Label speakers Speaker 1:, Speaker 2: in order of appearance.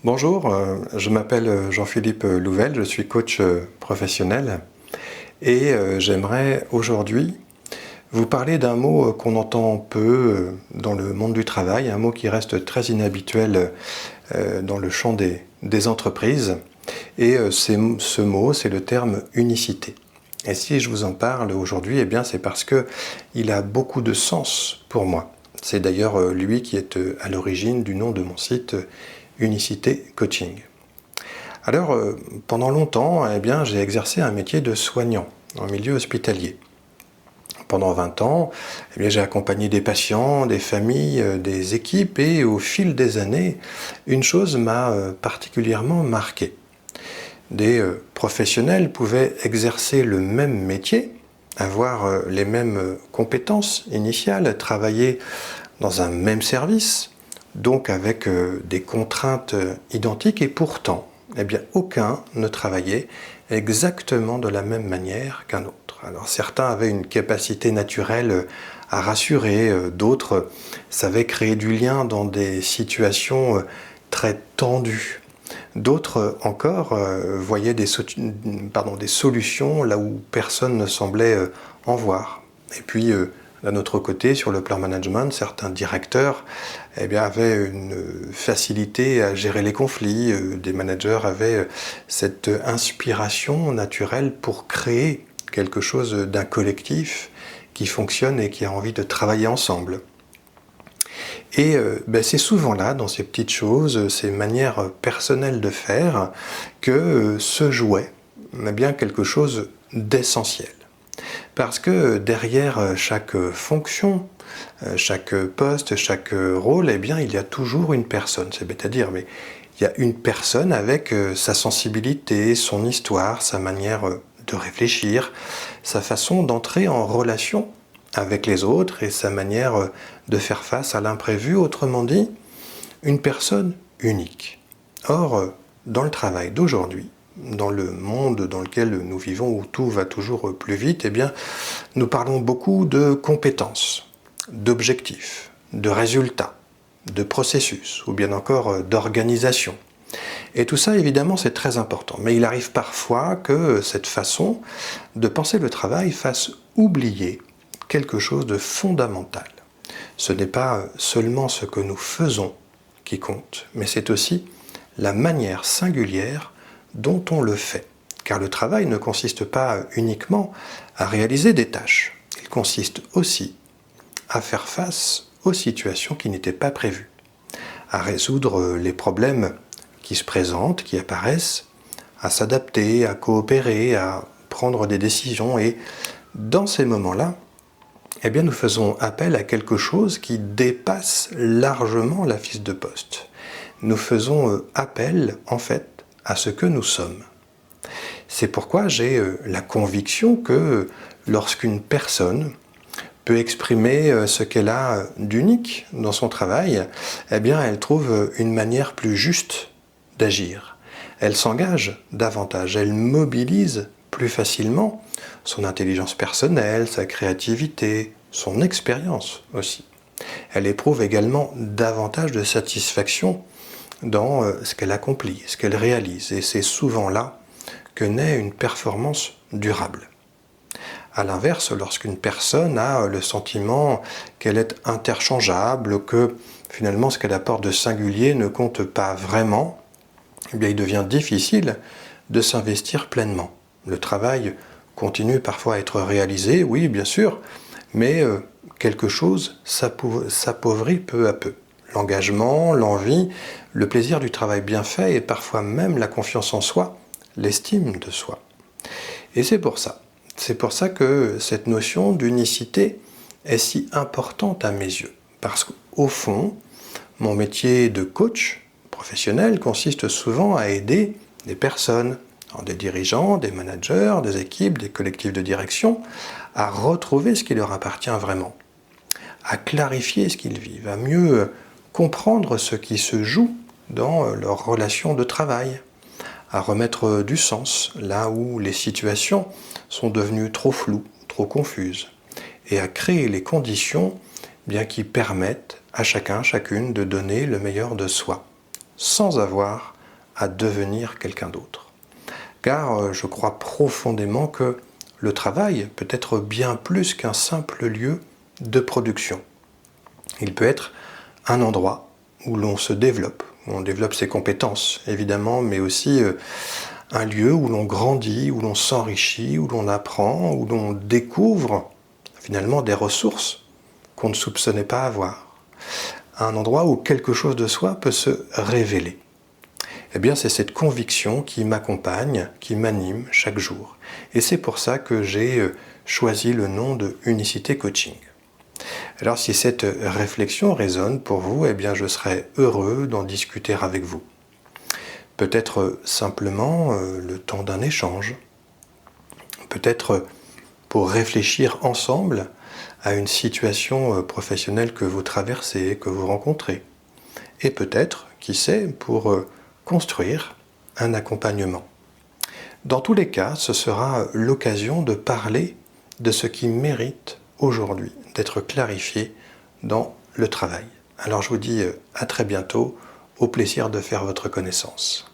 Speaker 1: Bonjour, je m'appelle Jean-Philippe Louvel, je suis coach professionnel et j'aimerais aujourd'hui vous parler d'un mot qu'on entend peu dans le monde du travail, un mot qui reste très inhabituel dans le champ des entreprises et ce mot, c'est le terme unicité. Et si je vous en parle aujourd'hui, eh bien c'est parce qu'il a beaucoup de sens pour moi. C'est d'ailleurs lui qui est à l'origine du nom de mon site Unicité Coaching. Alors, pendant longtemps, eh bien, j'ai exercé un métier de soignant en milieu hospitalier. Pendant 20 ans, eh bien, j'ai accompagné des patients, des familles, des équipes et au fil des années, une chose m'a particulièrement marqué. Des professionnels pouvaient exercer le même métier, avoir les mêmes compétences initiales, travailler dans un même service, donc avec des contraintes identiques, et pourtant, eh bien, aucun ne travaillait exactement de la même manière qu'un autre. Alors certains avaient une capacité naturelle à rassurer, d'autres savaient créer du lien dans des situations très tendues. D'autres encore voyaient des solutions là où personne ne semblait en voir. Et puis, d'un autre côté, sur le plan management, certains directeurs eh bien, avaient une facilité à gérer les conflits. Des managers avaient cette inspiration naturelle pour créer quelque chose d'un collectif qui fonctionne et qui a envie de travailler ensemble. Et c'est souvent là, dans ces petites choses, ces manières personnelles de faire, que se jouait bien quelque chose d'essentiel. Parce que derrière chaque fonction, chaque poste, chaque rôle, eh bien, il y a toujours une personne. C'est bête à dire, mais il y a une personne avec sa sensibilité, son histoire, sa manière de réfléchir, sa façon d'entrer en relation avec les autres et sa manière de faire face à l'imprévu. Autrement dit, une personne unique. Or, dans le travail d'aujourd'hui, dans le monde dans lequel nous vivons où tout va toujours plus vite, eh bien, nous parlons beaucoup de compétences, d'objectifs, de résultats, de processus ou bien encore d'organisation. Et tout ça, évidemment, c'est très important. Mais il arrive parfois que cette façon de penser le travail fasse oublier quelque chose de fondamental. Ce n'est pas seulement ce que nous faisons qui compte, mais c'est aussi la manière singulière dont on le fait. Car le travail ne consiste pas uniquement à réaliser des tâches, il consiste aussi à faire face aux situations qui n'étaient pas prévues, à résoudre les problèmes qui se présentent, qui apparaissent, à s'adapter, à coopérer, à prendre des décisions. Et dans ces moments-là, eh bien, nous faisons appel à quelque chose qui dépasse largement la fiche de poste. Nous faisons appel, en fait, à ce que nous sommes. C'est pourquoi j'ai la conviction que lorsqu'une personne peut exprimer ce qu'elle a d'unique dans son travail, eh bien, elle trouve une manière plus juste d'agir. Elle s'engage davantage, elle mobilise plus facilement son intelligence personnelle, sa créativité, son expérience aussi. Elle éprouve également davantage de satisfaction dans ce qu'elle accomplit, ce qu'elle réalise. Et c'est souvent là que naît une performance durable. A l'inverse, lorsqu'une personne a le sentiment qu'elle est interchangeable, que finalement ce qu'elle apporte de singulier ne compte pas vraiment, eh bien il devient difficile de s'investir pleinement. Le travail continue parfois à être réalisé, oui bien sûr, mais quelque chose s'appauvrit peu à peu. L'engagement, l'envie, le plaisir du travail bien fait et parfois même la confiance en soi, l'estime de soi. Et c'est pour ça que cette notion d'unicité est si importante à mes yeux. Parce qu'au fond, mon métier de coach professionnel consiste souvent à aider des personnes, des dirigeants, des managers, des équipes, des collectifs de direction, à retrouver ce qui leur appartient vraiment, à clarifier ce qu'ils vivent, à mieux comprendre ce qui se joue dans leurs relations de travail, à remettre du sens là où les situations sont devenues trop floues, trop confuses, et à créer les conditions qui permettent à chacun, chacune de donner le meilleur de soi, sans avoir à devenir quelqu'un d'autre. Car je crois profondément que le travail peut être bien plus qu'un simple lieu de production. Il peut être un endroit où l'on se développe, où on développe ses compétences évidemment, mais aussi un lieu où l'on grandit, où l'on s'enrichit, où l'on apprend, où l'on découvre finalement des ressources qu'on ne soupçonnait pas avoir. Un endroit où quelque chose de soi peut se révéler. Eh bien, c'est cette conviction qui m'accompagne, qui m'anime chaque jour. Et c'est pour ça que j'ai choisi le nom de Unicité Coaching. Alors, si cette réflexion résonne pour vous, eh bien, je serai heureux d'en discuter avec vous. Peut-être simplement le temps d'un échange. Peut-être pour réfléchir ensemble à une situation professionnelle que vous traversez, que vous rencontrez. Et peut-être, qui sait, pour construire un accompagnement. Dans tous les cas, ce sera l'occasion de parler de ce qui mérite aujourd'hui d'être clarifié dans le travail. Alors je vous dis à très bientôt, au plaisir de faire votre connaissance.